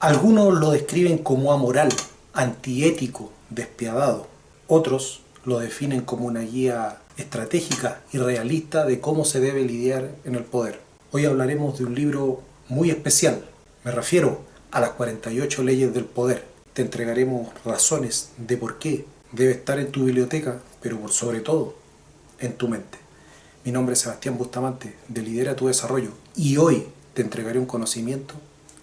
Algunos lo describen como amoral, antiético, despiadado. Otros lo definen como una guía estratégica y realista de cómo se debe lidiar en el poder. Hoy hablaremos de un libro muy especial. Me refiero a las 48 leyes del poder. Te entregaremos razones de por qué debe estar en tu biblioteca, pero por sobre todo en tu mente. Mi nombre es Sebastián Bustamante, de Lidera tu Desarrollo, y hoy te entregaré un conocimiento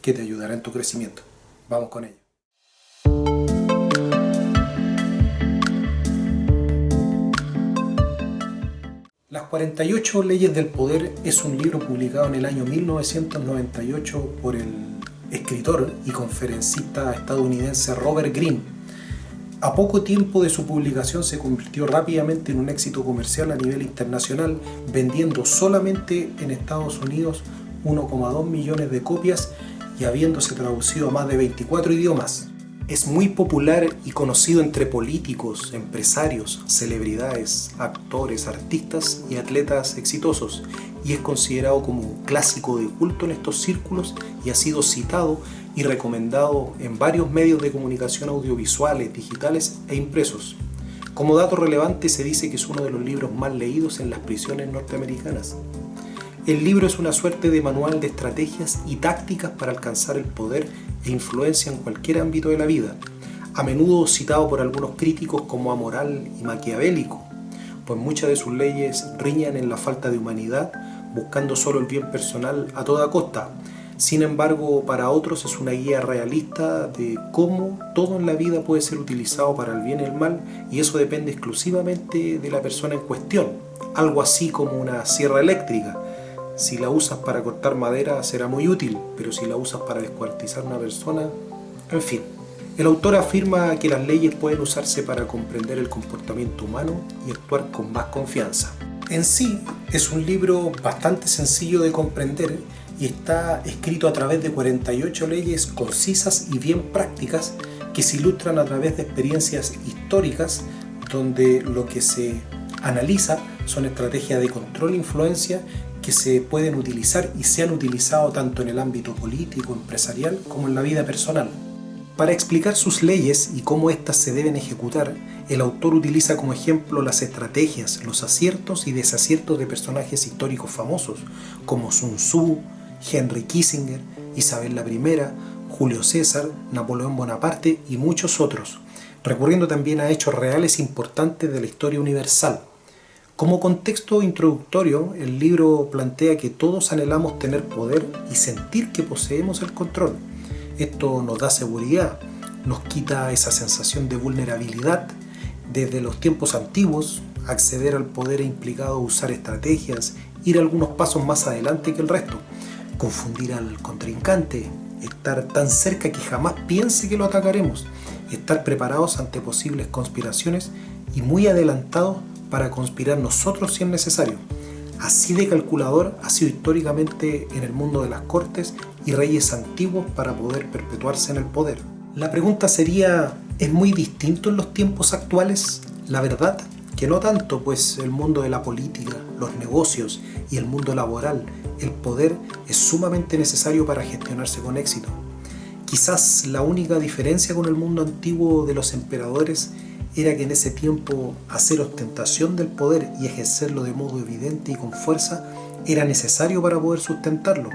que te ayudará en tu crecimiento. Vamos con ello. Las 48 leyes del poder es un libro publicado en el año 1998 por el escritor y conferencista estadounidense Robert Greene. A poco tiempo de su publicación se convirtió rápidamente en un éxito comercial a nivel internacional, vendiendo solamente en Estados Unidos 1,2 millones de copias y habiéndose traducido a más de 24 idiomas. Es muy popular y conocido entre políticos, empresarios, celebridades, actores, artistas y atletas exitosos, y es considerado como un clásico de culto en estos círculos y ha sido citado y recomendado en varios medios de comunicación audiovisuales, digitales e impresos. Como dato relevante, se dice que es uno de los libros más leídos en las prisiones norteamericanas. El libro es una suerte de manual de estrategias y tácticas para alcanzar el poder e influencia en cualquier ámbito de la vida, a menudo citado por algunos críticos como amoral y maquiavélico, pues muchas de sus leyes riñan en la falta de humanidad, buscando solo el bien personal a toda costa. Sin embargo, para otros es una guía realista de cómo todo en la vida puede ser utilizado para el bien y el mal, y eso depende exclusivamente de la persona en cuestión, algo así como una sierra eléctrica. Si la usas para cortar madera será muy útil, pero si la usas para descuartizar a una persona, en fin. El autor afirma que las leyes pueden usarse para comprender el comportamiento humano y actuar con más confianza. En sí, es un libro bastante sencillo de comprender y está escrito a través de 48 leyes concisas y bien prácticas que se ilustran a través de experiencias históricas donde lo que se analiza son estrategias de control e influencia que se pueden utilizar y se han utilizado tanto en el ámbito político, empresarial, como en la vida personal. Para explicar sus leyes y cómo éstas se deben ejecutar, el autor utiliza como ejemplo las estrategias, los aciertos y desaciertos de personajes históricos famosos, como Sun Tzu, Henry Kissinger, Isabel I, Julio César, Napoleón Bonaparte y muchos otros, recurriendo también a hechos reales importantes de la historia universal. Como contexto introductorio, el libro plantea que todos anhelamos tener poder y sentir que poseemos el control. Esto nos da seguridad, nos quita esa sensación de vulnerabilidad. Desde los tiempos antiguos, acceder al poder ha implicado usar estrategias, ir algunos pasos más adelante que el resto, confundir al contrincante, estar tan cerca que jamás piense que lo atacaremos, estar preparados ante posibles conspiraciones y muy adelantados para conspirar nosotros si es necesario. Así de calculador ha sido históricamente en el mundo de las cortes y reyes antiguos para poder perpetuarse en el poder. La pregunta sería, ¿es muy distinto en los tiempos actuales? La verdad que no tanto, pues el mundo de la política, los negocios y el mundo laboral, el poder es sumamente necesario para gestionarse con éxito. Quizás la única diferencia con el mundo antiguo de los emperadores era que en ese tiempo hacer ostentación del poder y ejercerlo de modo evidente y con fuerza era necesario para poder sustentarlo.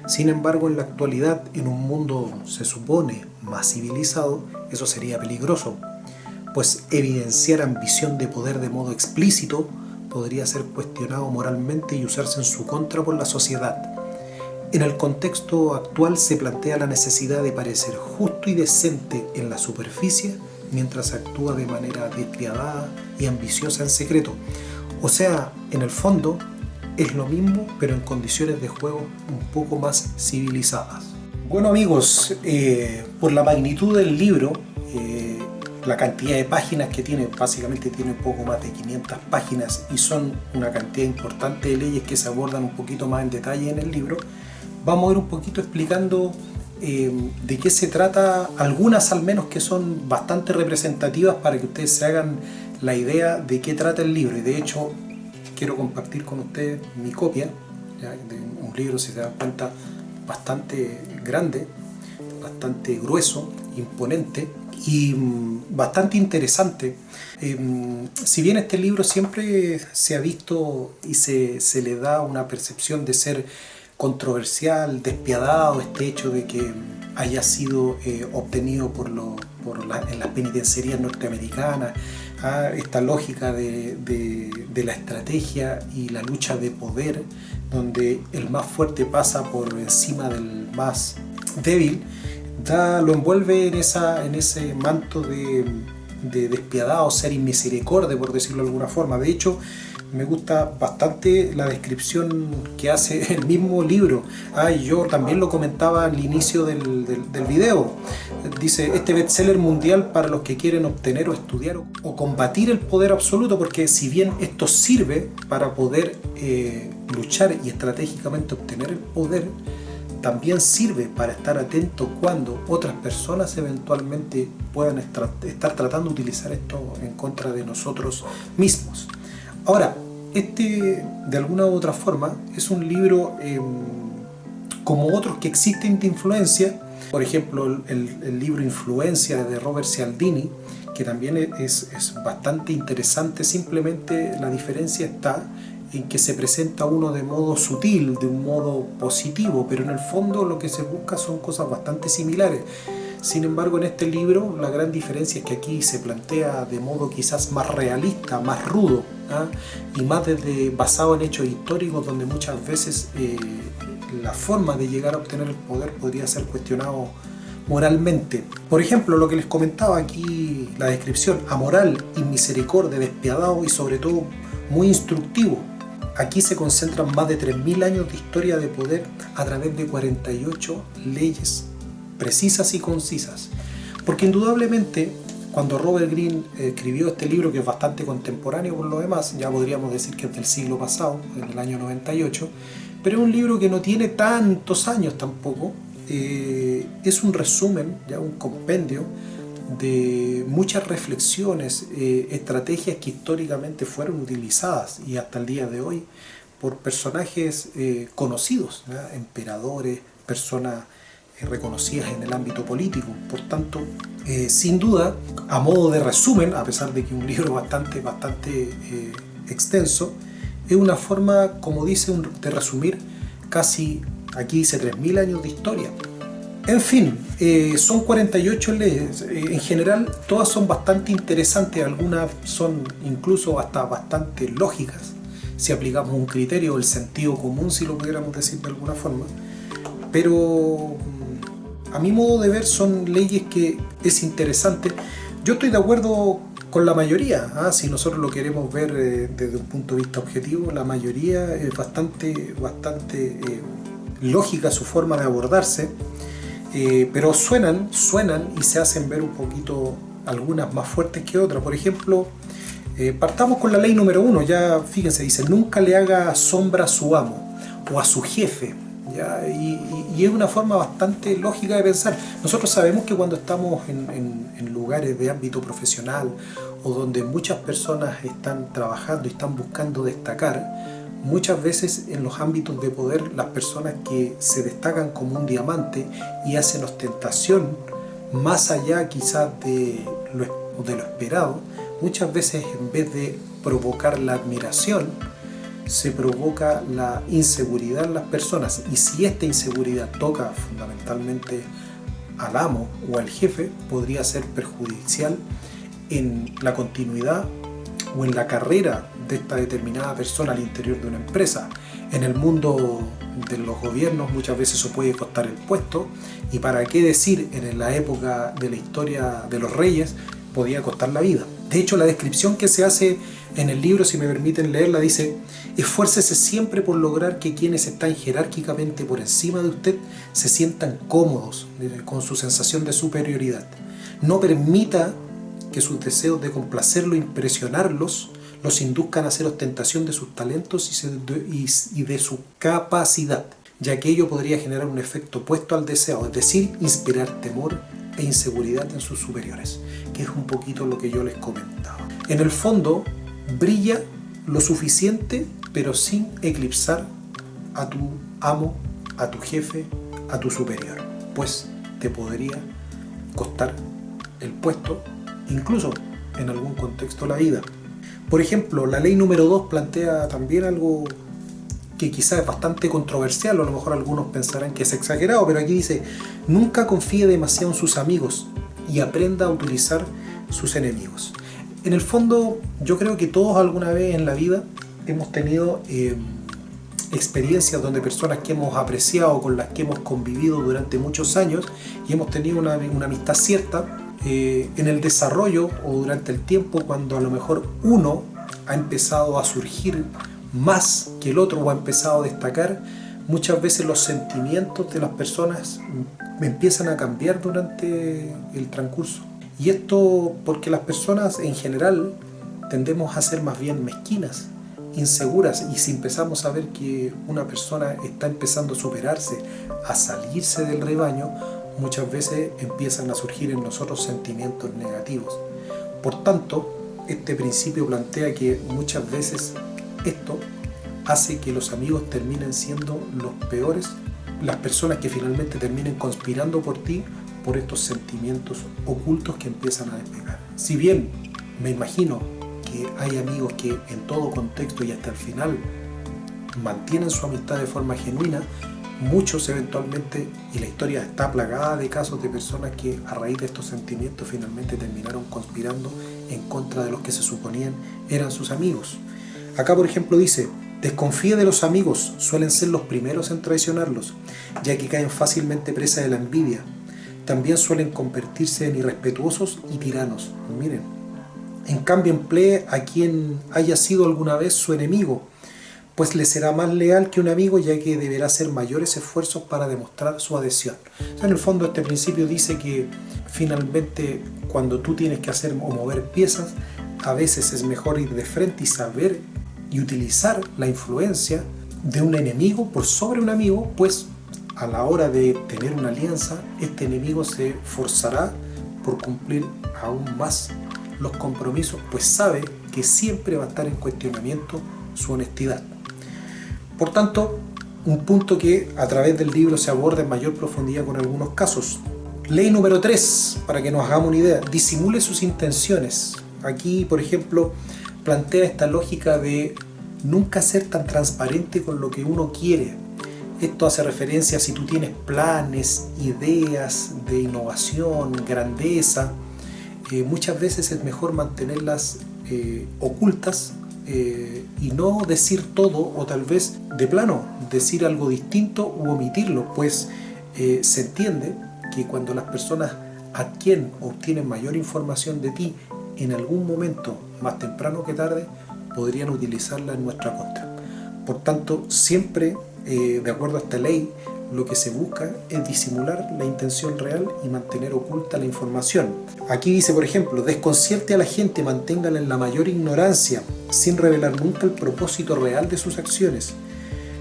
Sin embargo, en la actualidad, en un mundo, se supone, más civilizado, eso sería peligroso, pues evidenciar ambición de poder de modo explícito podría ser cuestionado moralmente y usarse en su contra por la sociedad. En el contexto actual se plantea la necesidad de parecer justo y decente en la superficie mientras actúa de manera despiadada y ambiciosa en secreto. O sea, en el fondo es lo mismo, pero en condiciones de juego un poco más civilizadas. Bueno amigos, por la magnitud del libro, la cantidad de páginas que tiene, básicamente tiene un poco más de 500 páginas y son una cantidad importante de leyes que se abordan un poquito más en detalle en el libro, vamos a ir un poquito explicando de qué se trata, algunas al menos que son bastante representativas para que ustedes se hagan la idea de qué trata el libro. Y de hecho quiero compartir con ustedes mi copia, ¿ya? De un libro, si se dan cuenta, bastante grande, bastante grueso, imponente y bastante interesante. Si bien este libro siempre se ha visto y se le da una percepción de ser controversial, despiadado, este hecho de que haya sido obtenido en las penitenciarías norteamericanas, esta lógica de la estrategia y la lucha de poder, donde el más fuerte pasa por encima del más débil, lo envuelve en ese manto de despiadado, ser inmisericordia, por decirlo de alguna forma. De hecho, me gusta bastante la descripción que hace el mismo libro. Y yo también lo comentaba al inicio del video. Dice, este bestseller mundial para los que quieren obtener o estudiar o combatir el poder absoluto, porque si bien esto sirve para poder luchar y estratégicamente obtener el poder, también sirve para estar atento cuando otras personas eventualmente puedan estar tratando de utilizar esto en contra de nosotros mismos. Ahora, de alguna u otra forma, es un libro como otros que existen de influencia. Por ejemplo, el libro Influencia de Robert Cialdini, que también es bastante interesante. Simplemente la diferencia está en que se presenta uno de modo sutil, de un modo positivo, pero en el fondo lo que se busca son cosas bastante similares. Sin embargo, en este libro la gran diferencia es que aquí se plantea de modo quizás más realista, más rudo, y más basado en hechos históricos, donde muchas veces la forma de llegar a obtener el poder podría ser cuestionado moralmente. Por ejemplo, lo que les comentaba aquí, la descripción: amoral, inmisericordia, despiadado y sobre todo muy instructivo. Aquí se concentran más de 3.000 años de historia de poder a través de 48 leyes precisas y concisas. Porque indudablemente, cuando Robert Greene escribió este libro, que es bastante contemporáneo por lo demás, ya podríamos decir que es del siglo pasado, en el año 98, pero es un libro que no tiene tantos años tampoco. Es un resumen, ya un compendio de muchas reflexiones, estrategias que históricamente fueron utilizadas y hasta el día de hoy por personajes conocidos, emperadores, personas reconocidas en el ámbito político. Por tanto, sin duda, a modo de resumen, a pesar de que es un libro bastante extenso, es una forma, como dice, de resumir casi, aquí dice 3.000 años de historia. En fin, son 48 leyes. En general, todas son bastante interesantes, algunas son incluso hasta bastante lógicas, si aplicamos un criterio, el sentido común, si lo pudiéramos decir de alguna forma. Pero a mi modo de ver son leyes que es interesante. Yo estoy de acuerdo con la mayoría, si nosotros lo queremos ver desde un punto de vista objetivo, la mayoría es bastante lógica su forma de abordarse. Pero suenan y se hacen ver un poquito, algunas más fuertes que otras. Por ejemplo, partamos con la ley número 1, ya fíjense, dice: nunca le haga sombra a su amo o a su jefe, ¿ya? Y es una forma bastante lógica de pensar. Nosotros sabemos que cuando estamos en lugares de ámbito profesional o donde muchas personas están trabajando y están buscando destacar, muchas veces en los ámbitos de poder, las personas que se destacan como un diamante y hacen ostentación más allá quizás de lo esperado, muchas veces en vez de provocar la admiración, se provoca la inseguridad en las personas. Y si esta inseguridad toca fundamentalmente al amo o al jefe, podría ser perjudicial en la continuidad o en la carrera de esta determinada persona al interior de una empresa. En el mundo de los gobiernos muchas veces eso puede costar el puesto, y para qué decir en la época de la historia de los reyes, podía costar la vida. De hecho, la descripción que se hace en el libro, si me permiten leerla, dice: esfuércese siempre por lograr que quienes están jerárquicamente por encima de usted se sientan cómodos con su sensación de superioridad. No permita que sus deseos de complacerlo e impresionarlos los induzcan a hacer ostentación de sus talentos y de su capacidad, ya que ello podría generar un efecto opuesto al deseo, es decir, inspirar temor e inseguridad en sus superiores, que es un poquito lo que yo les comentaba. En el fondo, brilla lo suficiente, pero sin eclipsar a tu amo, a tu jefe, a tu superior, pues te podría costar el puesto, incluso en algún contexto la vida. Por ejemplo, la ley número 2 plantea también algo que quizás es bastante controversial, o a lo mejor algunos pensarán que es exagerado, pero aquí dice: nunca confíe demasiado en sus amigos y aprenda a utilizar sus enemigos. En el fondo, yo creo que todos alguna vez en la vida hemos tenido experiencias donde personas que hemos apreciado, con las que hemos convivido durante muchos años y hemos tenido una amistad cierta, en el desarrollo o durante el tiempo, cuando a lo mejor uno ha empezado a surgir más que el otro o ha empezado a destacar, muchas veces los sentimientos de las personas empiezan a cambiar durante el transcurso. Y esto porque las personas en general tendemos a ser más bien mezquinas, inseguras, y si empezamos a ver que una persona está empezando a superarse, a salirse del rebaño, muchas veces empiezan a surgir en nosotros sentimientos negativos. Por tanto, este principio plantea que muchas veces esto hace que los amigos terminen siendo los peores, las personas que finalmente terminen conspirando por ti, por estos sentimientos ocultos que empiezan a despegar. Si bien me imagino que hay amigos que en todo contexto y hasta el final mantienen su amistad de forma genuina, muchos eventualmente, y la historia está plagada de casos de personas que a raíz de estos sentimientos finalmente terminaron conspirando en contra de los que se suponían eran sus amigos. Acá, por ejemplo, dice: desconfíe de los amigos, suelen ser los primeros en traicionarlos, ya que caen fácilmente presa de la envidia. También suelen convertirse en irrespetuosos y tiranos. Miren, en cambio emplee a quien haya sido alguna vez su enemigo, pues le será más leal que un amigo, ya que deberá hacer mayores esfuerzos para demostrar su adhesión. O sea, en el fondo este principio dice que finalmente cuando tú tienes que hacer o mover piezas, a veces es mejor ir de frente y saber y utilizar la influencia de un enemigo por sobre un amigo, pues a la hora de tener una alianza, este enemigo se forzará por cumplir aún más los compromisos, pues sabe que siempre va a estar en cuestionamiento su honestidad. Por tanto, un punto que a través del libro se aborda en mayor profundidad con algunos casos. Ley número 3, para que nos hagamos una idea: disimule sus intenciones. Aquí, por ejemplo, plantea esta lógica de nunca ser tan transparente con lo que uno quiere. Esto hace referencia a si tú tienes planes, ideas de innovación, grandeza, muchas veces es mejor mantenerlas ocultas y no decir todo, o tal vez de plano decir algo distinto u omitirlo, pues se entiende que cuando las personas adquieren o obtienen mayor información de ti, en algún momento, más temprano que tarde, podrían utilizarla en nuestra contra. Por tanto, siempre, de acuerdo a esta ley, lo que se busca es disimular la intención real y mantener oculta la información. Aquí dice, por ejemplo: desconcierte a la gente, manténgala en la mayor ignorancia, sin revelar nunca el propósito real de sus acciones.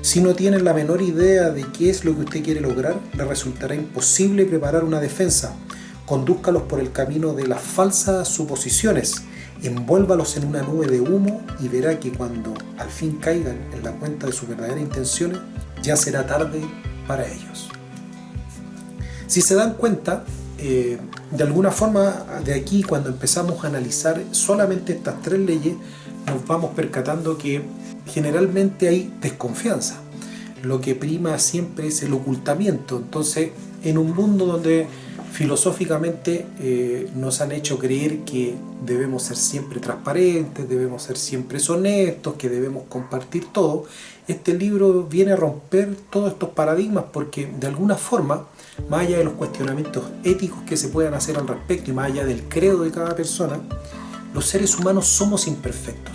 Si no tienen la menor idea de qué es lo que usted quiere lograr, le resultará imposible preparar una defensa. Condúzcalos por el camino de las falsas suposiciones, envuélvalos en una nube de humo y verá que cuando al fin caigan en la cuenta de sus verdaderas intenciones, ya será tarde para ellos. Si se dan cuenta, de alguna forma, de aquí, cuando empezamos a analizar solamente estas 3 leyes, nos vamos percatando que generalmente hay desconfianza. Lo que prima siempre es el ocultamiento. Entonces, en un mundo donde filosóficamente nos han hecho creer que debemos ser siempre transparentes, debemos ser siempre honestos, que debemos compartir todo, este libro viene a romper todos estos paradigmas, porque de alguna forma, más allá de los cuestionamientos éticos que se puedan hacer al respecto y más allá del credo de cada persona, los seres humanos somos imperfectos.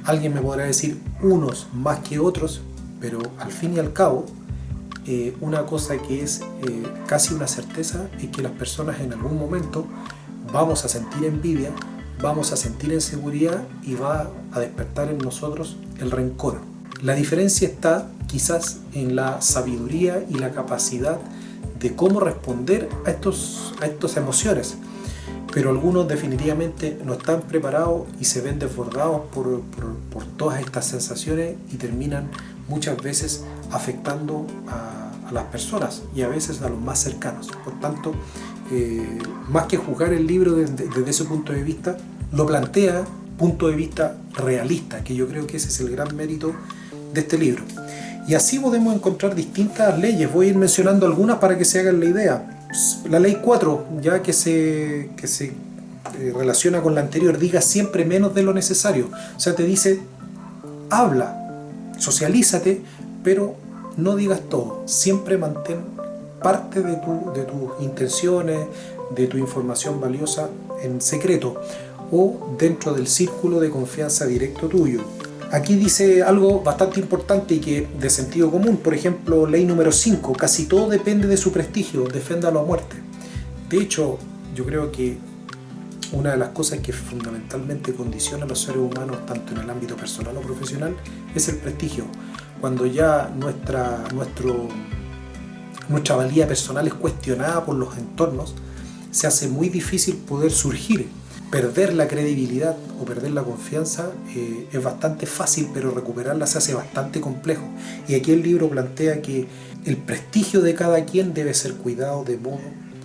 Alguien me podrá decir unos más que otros, pero al fin y al cabo, una cosa que es casi una certeza es que las personas en algún momento vamos a sentir envidia, vamos a sentir inseguridad y va a despertar en nosotros el rencor. La diferencia está quizás en la sabiduría y la capacidad de cómo responder a estas emociones, pero algunos definitivamente no están preparados y se ven desbordados por todas estas sensaciones y terminan muchas veces afectando a a las personas y a veces a los más cercanos. Por tanto, más que juzgar el libro desde ese punto de vista, lo plantea punto de vista realista, que yo creo que ese es el gran mérito de este libro. Y así podemos encontrar distintas leyes. Voy a ir mencionando algunas para que se hagan la idea. La ley 4, ya que se relaciona con la anterior, diga siempre menos de lo necesario. O sea, te dice, habla, socialízate, pero no digas todo. Siempre mantén parte de tus intenciones, de tu información valiosa en secreto o dentro del círculo de confianza directo tuyo. Aquí dice algo bastante importante y que de sentido común. Por ejemplo, ley número 5, casi todo depende de su prestigio, defiéndalo a muerte. De hecho, yo creo que una de las cosas que fundamentalmente condiciona a los seres humanos, tanto en el ámbito personal o profesional, es el prestigio. Cuando ya nuestra valía personal es cuestionada por los entornos, se hace muy difícil poder surgir. Perder la credibilidad o perder la confianza es bastante fácil, pero recuperarla se hace bastante complejo. Y aquí el libro plantea que el prestigio de cada quien debe ser cuidado de modo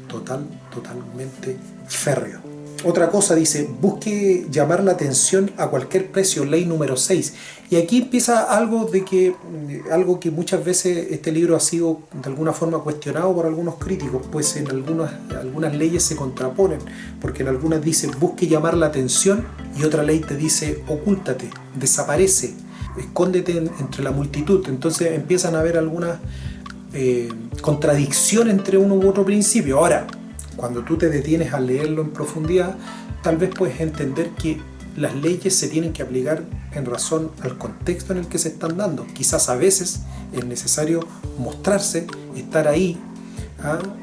totalmente férreo. Otra cosa dice, busque llamar la atención a cualquier precio, ley número 6. Y aquí empieza algo que muchas veces este libro ha sido de alguna forma cuestionado por algunos críticos, pues en algunas leyes se contraponen, porque en algunas dice busque llamar la atención y otra ley te dice ocúltate, desaparece, escóndete entre la multitud. Entonces empiezan a haber algunas contradicciones entre uno u otro principio. Ahora, cuando tú te detienes a leerlo en profundidad, tal vez puedes entender que las leyes se tienen que aplicar en razón al contexto en el que se están dando. Quizás a veces es necesario mostrarse, estar ahí,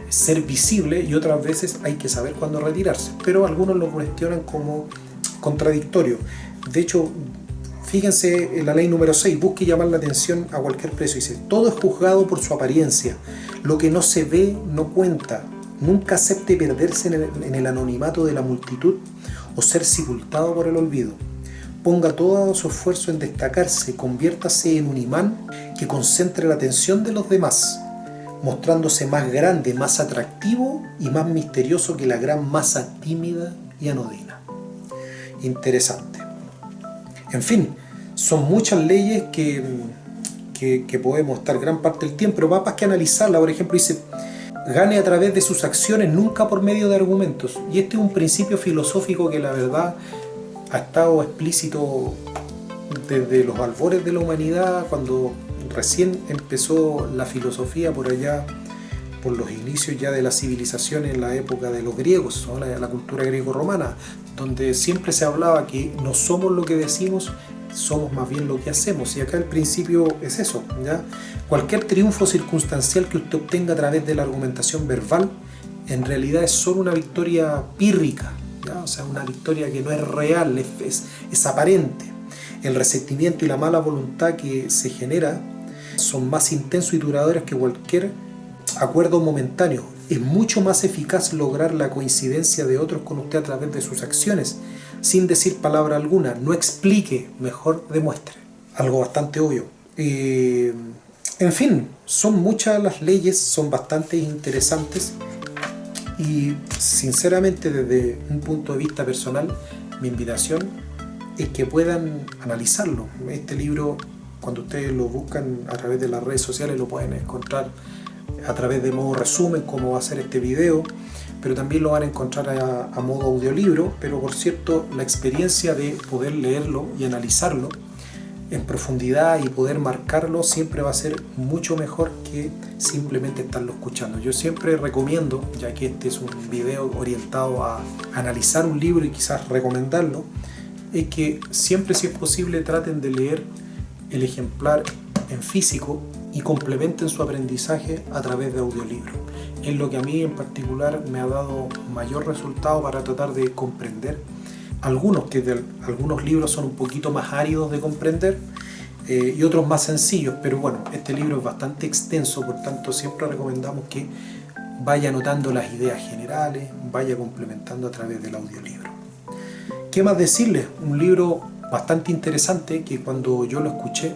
ser visible, y otras veces hay que saber cuándo retirarse. Pero algunos lo cuestionan como contradictorio. De hecho, fíjense en la ley número 6, busque llamar la atención a cualquier precio. Dice, todo es juzgado por su apariencia. Lo que no se ve no cuenta. Nunca acepte perderse en el anonimato de la multitud o ser sepultado por el olvido. Ponga todo su esfuerzo en destacarse, conviértase en un imán que concentre la atención de los demás, mostrándose más grande, más atractivo y más misterioso que la gran masa tímida y anodina. Interesante. En fin, son muchas leyes que podemos estar gran parte del tiempo, pero más que analizarla. Por ejemplo, dice, gane a través de sus acciones, nunca por medio de argumentos. Y este es un principio filosófico que la verdad ha estado explícito desde los albores de la humanidad, cuando recién empezó la filosofía por allá, por los inicios ya de la civilización en la época de los griegos, ¿no? la cultura greco-romana, donde siempre se hablaba que no somos lo que decimos, somos más bien lo que hacemos. Y acá el principio es eso, ¿ya? Cualquier triunfo circunstancial que usted obtenga a través de la argumentación verbal, en realidad es solo una victoria pírrica, ¿ya? O sea, una victoria que no es real, es aparente. El resentimiento y la mala voluntad que se genera son más intensos y duraderos que cualquier acuerdo momentáneo. Es mucho más eficaz lograr la coincidencia de otros con usted a través de sus acciones, sin decir palabra alguna. No explique, mejor demuestre. Algo bastante obvio. En fin, son muchas las leyes, son bastante interesantes y sinceramente desde un punto de vista personal, mi invitación es que puedan analizarlo. Este libro, cuando ustedes lo buscan a través de las redes sociales, lo pueden encontrar a través de modo resumen, como va a ser este video, pero también lo van a encontrar a modo audiolibro. Pero por cierto, la experiencia de poder leerlo y analizarlo en profundidad y poder marcarlo siempre va a ser mucho mejor que simplemente estarlo escuchando. Yo siempre recomiendo, ya que este es un video orientado a analizar un libro y quizás recomendarlo, es que siempre, si es posible, traten de leer el ejemplar en físico y complementen su aprendizaje a través de audiolibro. Es lo que a mí en particular me ha dado mayor resultado para tratar de comprender algunos libros son un poquito más áridos de comprender y otros más sencillos, pero bueno, este libro es bastante extenso, por tanto siempre recomendamos que vaya anotando las ideas generales, vaya complementando a través del audiolibro. ¿Qué más decirles? Un libro bastante interesante que cuando yo lo escuché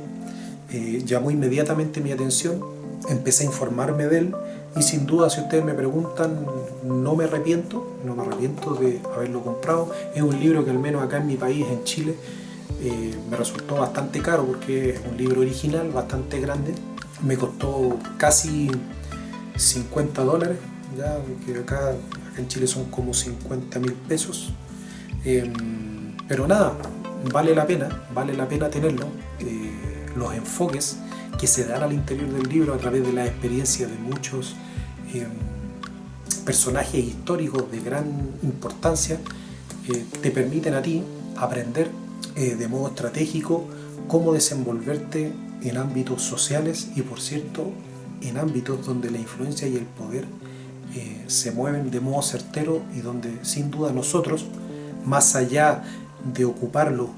llamó inmediatamente mi atención empecé a informarme de él y sin duda, si ustedes me preguntan, no me arrepiento de haberlo comprado. Es un libro que al menos acá en mi país, en Chile, me resultó bastante caro porque es un libro original, bastante grande. Me costó casi $50, ya que acá en Chile son como 50.000 pesos. Pero nada, vale la pena tenerlo. Los enfoques que se dan al interior del libro a través de la experiencia de muchos personajes históricos de gran importancia te permiten a ti aprender de modo estratégico cómo desenvolverte en ámbitos sociales y, por cierto, en ámbitos donde la influencia y el poder se mueven de modo certero y donde sin duda nosotros, más allá de ocuparlo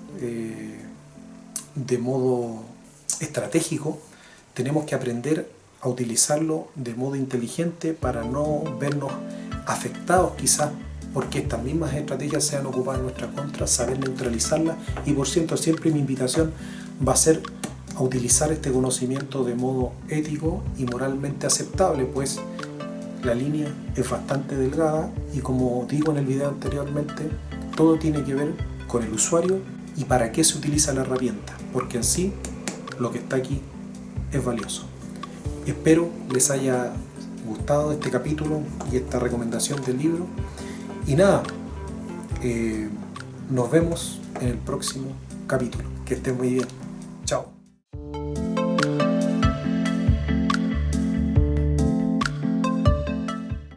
de modo estratégico, tenemos que aprender a utilizarlo de modo inteligente para no vernos afectados quizás porque estas mismas estrategias sean ocupadas en nuestra contra, saber neutralizarlas. Y por cierto, siempre mi invitación va a ser a utilizar este conocimiento de modo ético y moralmente aceptable, pues la línea es bastante delgada y, como digo en el video anteriormente, todo tiene que ver con el usuario y para qué se utiliza la herramienta, porque en sí lo que está aquí es valioso. Espero les haya gustado este capítulo y esta recomendación del libro. Y nada, nos vemos en el próximo capítulo. Que estén muy bien.